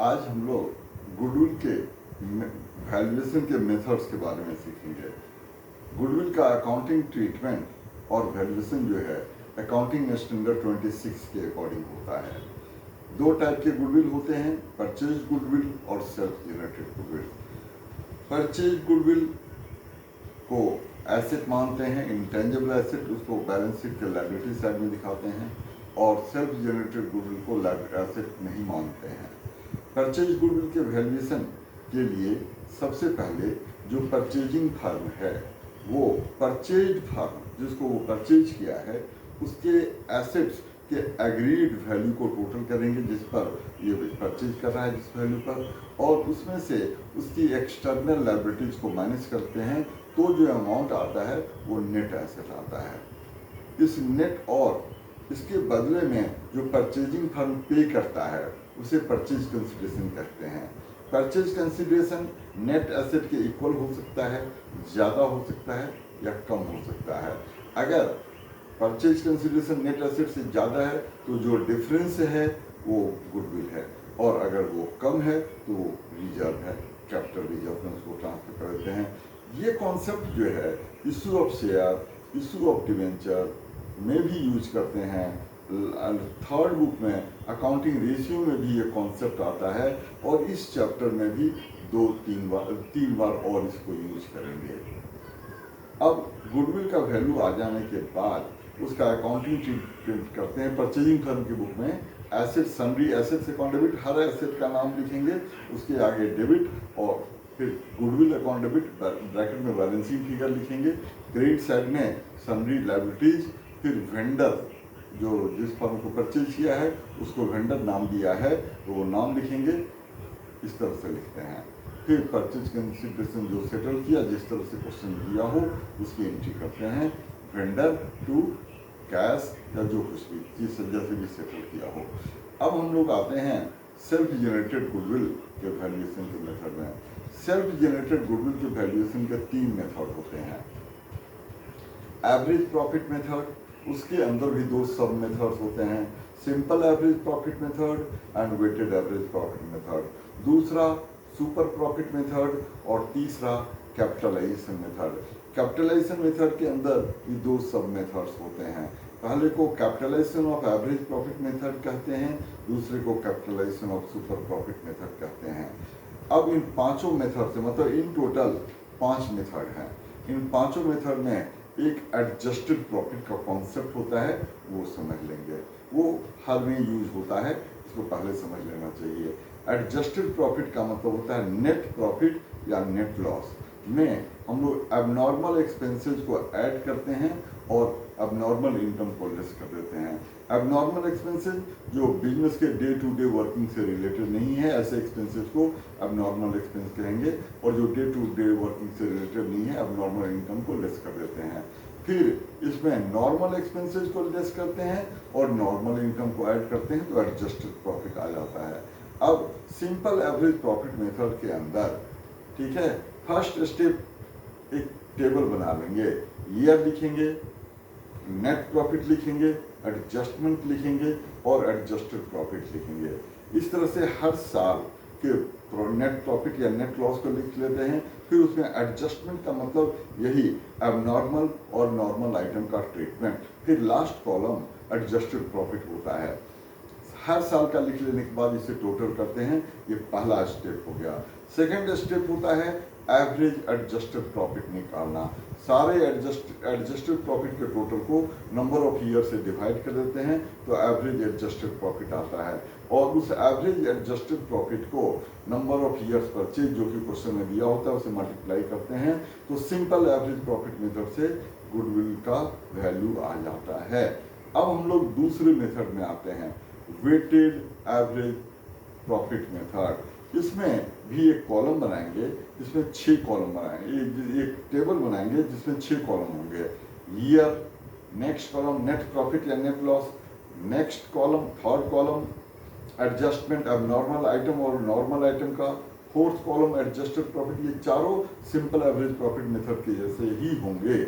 आज हम लोग गुडविल के वैल्यूएशन के मेथड्स के बारे में सीखेंगे। गुडविल का अकाउंटिंग ट्रीटमेंट और वैल्यूएशन जो है अकाउंटिंग स्टैंडर्ड 26 के अकॉर्डिंग होता है। दो टाइप के गुडविल होते हैं, परचेज गुडविल और self generated goodwill. Purchase goodwill को एसेट मानते हैं, इंटेंजिबल एसेट, उसको बैलेंस शीट के लायबिलिटी साइड में दिखाते हैं, और सेल्फ जनरेटेड गुडविल को एसेट नहीं मानते हैं। परचेज गुडविल के वैल्यूएशन के लिए सबसे पहले जो परचेजिंग फर्म है वो परचेज फर्म जिसको वो परचेज किया है उसके एसेट्स के एग्रीड वैल्यू को टोटल करेंगे जिस पर ये परचेज कर रहा है, जिस वैल्यू पर, और उसमें से उसकी एक्सटर्नल लायबिलिटीज को माइनस करते हैं तो जो अमाउंट आता है वो नेट एसेट आता है। इस नेट और इसके बदले में जो परचेजिंग फर्म पे करता है उसे परचेज कंसिडरेशन कहते हैं। परचेज कंसिडरेशन नेट एसेट के इक्वल हो सकता है, ज़्यादा हो सकता है या कम हो सकता है। अगर परचेज कंसिडरेशन नेट एसेट से ज़्यादा है तो जो डिफरेंस है वो गुडविल है, और अगर वो कम है तो वो रिजर्व है, कैपिटल रिजर्व में उसको ट्रांसफर कर देते हैं। ये कॉन्सेप्ट जो है issue of share, issue of debenture में भी यूज करते हैं। थर्ड बुक में अकाउंटिंग रेशियो में भी ये कॉन्सेप्ट आता है, और इस चैप्टर में भी तीन बार और इसको यूज करेंगे। अब गुडविल का वैल्यू आ जाने के बाद उसका अकाउंटिंग ट्रीटमेंट करते हैं। परचेजिंग फर्म की बुक में asset sundry, assets account debit, हर एसेट का नाम लिखेंगे, उसके आगे डेबिट, और फिर गुडविल अकाउंट डेबिट, ब्रैकेट में बैलेंसिंग फिगर लिखेंगे। क्रेडिट साइड में सन्ड्री लायबिलिटीज, फिर वेंडर जो जिस फर्म को परचेज किया है उसको वेंडर नाम दिया है तो वो नाम लिखेंगे, इस तरह से लिखते हैं। फिर परचेज कंसिडरेशन जो सेटल किया, जिस तरह से क्वेश्चन दिया हो उसकी एंट्री करते हैं, वेंडर टू कैश या जो कुछ भी जिस जैसे भी सेटल किया हो। अब हम लोग आते हैं सेल्फ जनरेटेड गुडविल के वैल्यूएशन के मेथड में। सेल्फ जनरेटेड गुडविल के वैल्यूएशन के 3 मेथड होते हैं। एवरेज प्रॉफिट मेथड, उसके अंदर भी 2 सब मेथड्स होते हैं, simple average profit method and weighted average profit method. दूसरा सुपर प्रॉफिट मेथड, और तीसरा कैपिटलाइजेशन मेथड। कैपिटलाइजेशन मेथड के अंदर भी 2 सब मेथड्स होते हैं। पहले को capitalization of average profit method कहते हैं, दूसरे को capitalization of super profit method कहते हैं। अब इन पांचों मेथड से, मतलब इन टोटल 5 मेथड हैं। इन पांचों मेथड में एक एडजस्टेड प्रॉफिट का कॉन्सेप्ट होता है, वो समझ लेंगे। वो हर में यूज होता है, इसको पहले समझ लेना चाहिए। एडजस्टेड प्रॉफिट का मतलब होता है नेट प्रॉफिट या नेट लॉस में हम लोग एबनॉर्मल एक्सपेंसेस को ऐड करते हैं और एबनॉर्मल इनकम को लेस कर देते हैं। एबनॉर्मल एक्सपेंसेस जो बिजनेस के डे टू डे वर्किंग से रिलेटेड नहीं है, ऐसे एक्सपेंसेस को एबनॉर्मल एक्सपेंस कहेंगे, और जो डे टू डे वर्किंग से रिलेटेड नहीं है एबनॉर्मल इनकम को लेस कर देते हैं। फिर इसमें नॉर्मल एक्सपेंसेस को लेस करते हैं और नॉर्मल इनकम को ऐड करते हैं तो एडजस्टेड प्रॉफिट आ जाता है। अब सिंपल एवरेज प्रॉफिट मेथड के अंदर, ठीक है, फर्स्ट स्टेप एक टेबल बना लेंगे, ईयर लिखेंगे, नेट प्रॉफिट लिखेंगे, एडजस्टमेंट लिखेंगे और एडजस्टेड प्रॉफिट लिखेंगे। इस तरह से हर साल के नेट प्रॉफिट या नेट लॉस को लिख लेते हैं। फिर उसमें एडजस्टमेंट का मतलब यही एबनॉर्मल और नॉर्मल आइटम का ट्रीटमेंट। फिर लास्ट कॉलम एडजस्टेड प्रॉफिट होता है। हर साल का लिख लेने के बाद इसे टोटल करते हैं, ये पहला स्टेप हो गया। सेकेंड स्टेप होता है एवरेज एडजस्टेड प्रॉफिट निकालना। सारे एडजस्टेड प्रॉफिट के टोटल को नंबर ऑफ ईयर से डिवाइड कर देते हैं तो एवरेज एडजस्टेड प्रॉफिट आता है, और उस एवरेज एडजस्टेड प्रॉफिट को नंबर ऑफ ईयर्स परचेज जो कि क्वेश्चन में दिया होता है उसे मल्टीप्लाई करते हैं तो सिंपल एवरेज प्रॉफिट मेथड से गुडविल का वैल्यू आ जाता है। अब हम लोग दूसरे मेथड में आते हैं, वेटेड एवरेज प्रॉफिट मेथड। इसमें भी एक कॉलम बनाएंगे, इसमें 6 कॉलम बनाएंगे, एक टेबल बनाएंगे जिसमें 6 कॉलम होंगे। Year, next column net profit या net loss, next column third column adjustment abnormal item और नॉर्मल आइटम का, फोर्थ कॉलम एडजस्टेड प्रॉफिट। ये चारों सिंपल एवरेज प्रॉफिट मेथड के जैसे ही होंगे।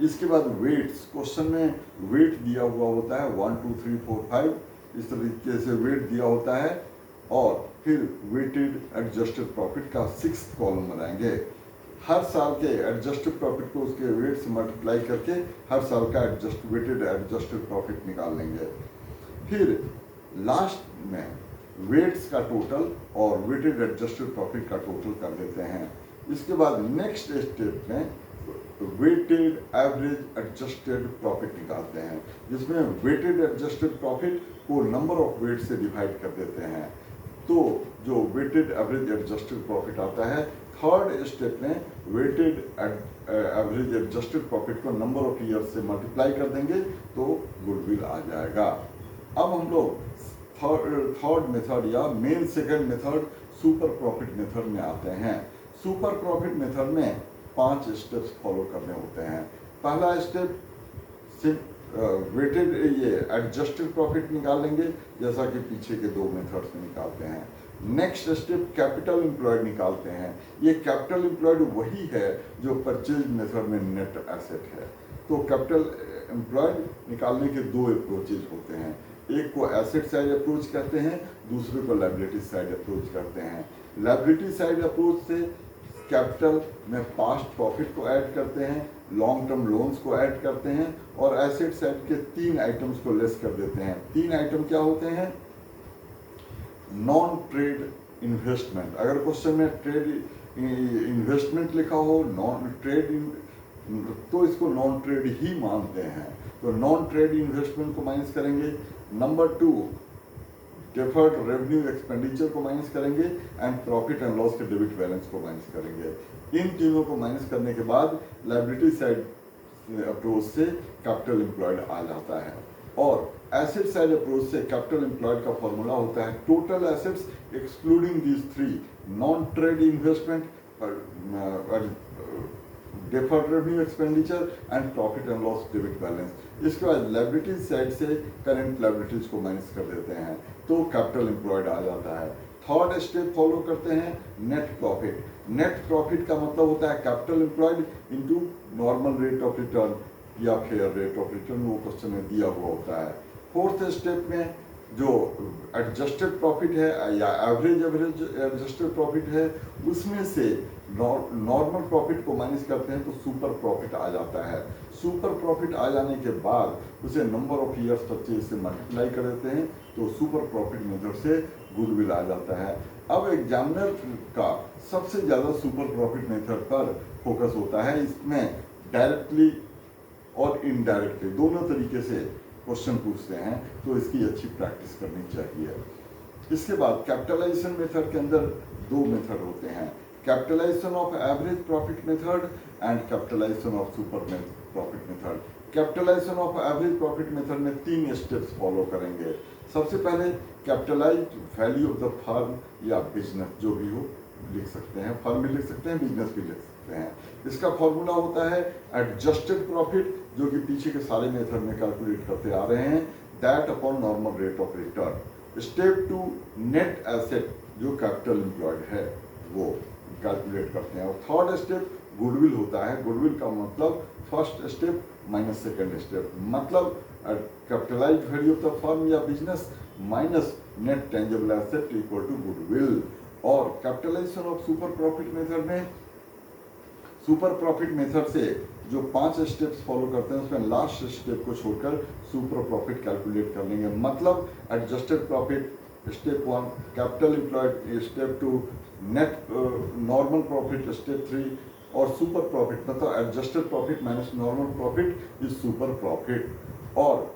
इसके बाद वेट्स, क्वेश्चन में वेट दिया हुआ होता है 1 2 3 4 5, इस तरीके से वेट दिया होता है, और फिर वेटेड एडजस्टेड प्रॉफिट का 6th कॉलम बनाएंगे। हर साल के एडजस्टेड प्रॉफिट को उसके वेट से मल्टीप्लाई करके हर साल का वेटेड एडजस्टेड प्रॉफिट निकाल लेंगे। फिर लास्ट में वेट्स का टोटल और वेटेड एडजस्टेड प्रॉफिट का टोटल कर देते हैं। इसके बाद नेक्स्ट स्टेप में वेटेड एवरेज एडजस्टेड प्रॉफिट निकालते हैं, जिसमें वेटेड एडजस्टेड प्रॉफिट को नंबर ऑफ वेट से डिवाइड कर देते हैं। तो जो वेटेड एवरेज एडजस्टेड प्रॉफिट आता है, थर्ड स्टेप में वेटेड एवरेज एडजस्टेड प्रॉफिट को नंबर ऑफ ईयर से मल्टीप्लाई कर देंगे तो गुडविल आ जाएगा। अब हम लोग थर्ड मेथड या main second method super profit method में आते हैं। सुपर प्रॉफिट मेथड में 5 स्टेप्स फॉलो करने होते हैं। पहला स्टेप वेटेड ये एडजस्टेड प्रॉफिट निकाल लेंगे, जैसा कि पीछे के 2 मेथड्स में निकालते हैं। नेक्स्ट स्टेप कैपिटल एम्प्लॉयड निकालते हैं। ये कैपिटल एम्प्लॉयड वही है जो परचेज मेथड में नेट एसेट है। तो कैपिटल एम्प्लॉयड निकालने के 2 अप्रोचेज होते हैं। एक को एसेट साइड अप्रोच कहते हैं, दूसरे को लायबिलिटी साइड अप्रोच करते हैं। लायबिलिटी साइड अप्रोच से कैपिटल में पास्ट प्रॉफिट को ऐड करते हैं, लॉन्ग टर्म लोन्स को ऐड करते हैं और एसेट साइड के 3 आइटम्स को लेस कर देते हैं। 3 आइटम क्या होते हैं? नॉन ट्रेड इन्वेस्टमेंट, अगर क्वेश्चन में ट्रेड इन्वेस्टमेंट लिखा हो, नॉन ट्रेड तो इसको नॉन ट्रेड ही मानते हैं। तो नॉन ट्रेड इन्वेस्टमेंट को माइनस करेंगे। नंबर 2 डेफर्ड रेवेन्यू एक्सपेंडिचर को माइनस करेंगे एंड प्रॉफिट एंड लॉस के डेबिट बैलेंस को माइनस करेंगे। इन तीनों को माइनस करने के बाद लायबिलिटी साइड अप्रोच से कैपिटल एम्प्लॉयड आ जाता है। और एसेट साइड अप्रोच से कैपिटल एम्प्लॉयड का फॉर्मूला होता है total assets excluding these 3 non trade investment, deferred revenue expenditure and profit and loss debit balance. इसके बाद लायबिलिटी साइड से करंट लायबिलिटीज को माइनस कर देते हैं तो कैपिटल एम्प्लॉयड आ जाता है। थर्ड स्टेप फॉलो करते हैं नेट प्रॉफिट। नेट प्रॉफिट का मतलब होता है capital employed into normal rate of return या फेयर रेट ऑफ रिटर्न, वो क्वेश्चन में दिया हुआ होता है। फोर्थ स्टेप में जो एडजस्टेड प्रॉफिट है या एवरेज एडजस्टेड प्रॉफिट है, उसमें से नॉर्मल प्रॉफिट को माइनस करते हैं तो सुपर प्रॉफिट आ जाता है। सुपर प्रॉफिट आ जाने के बाद उसे नंबर ऑफ ईयर्स परचेज से मल्टीप्लाई कर देते हैं तो सुपर प्रॉफिट मेथड से गुडविल आ जाता है। अब एग्जामिनर का सबसे ज़्यादा सुपर प्रॉफिट मेथड पर फोकस होता है। इसमें डायरेक्टली और इनडायरेक्टली दोनों तरीके से क्वेश्चन पूछते हैं, तो इसकी अच्छी प्रैक्टिस करनी चाहिए। इसके बाद कैपिटलाइजेशन मेथड के अंदर 2 मेथड होते हैं, capitalization of average profit method and capitalization of super profit method. Capitalization of average profit method में 3 स्टेप्स फॉलो करेंगे। सबसे पहले capitalized value of the firm या बिजनेस, जो भी हो लिख सकते हैं, फर्म भी लिख सकते हैं, बिजनेस भी लिख सकते हैं। इसका फॉर्मूला होता है एडजस्टेड प्रॉफिट, जो कि पीछे के सारे मेथड में कैलकुलेट करते आ रहे हैं, that upon normal rate of return. Step 2 net asset, जो कैपिटल एम्प्लॉयड है वो कैलकुलेट करते हैं। और थर्ड स्टेप गुडविल होता है। गुडविल का मतलब first step minus second step, मतलब capitalised value of the firm या business minus net tangible asset equal to goodwill. और capitalisation of super profit method में, सुपर प्रॉफिट मेथड से जो 5 स्टेप्स फॉलो करते हैं उसमें लास्ट स्टेप को छोड़कर सुपर प्रॉफिट कैलकुलेट कर लेंगे। मतलब adjusted profit step 1, capital employed step 2, net normal profit step 3 और सुपर प्रॉफिट मतलब adjusted profit minus normal profit is super profit. और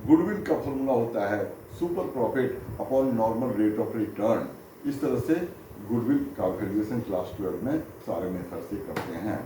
गुडविल का फॉर्मूला होता है super profit upon normal rate of return. इस तरह से गुडविल का वैल्यूएशन क्लास 12 में सारे मेथड से करते हैं।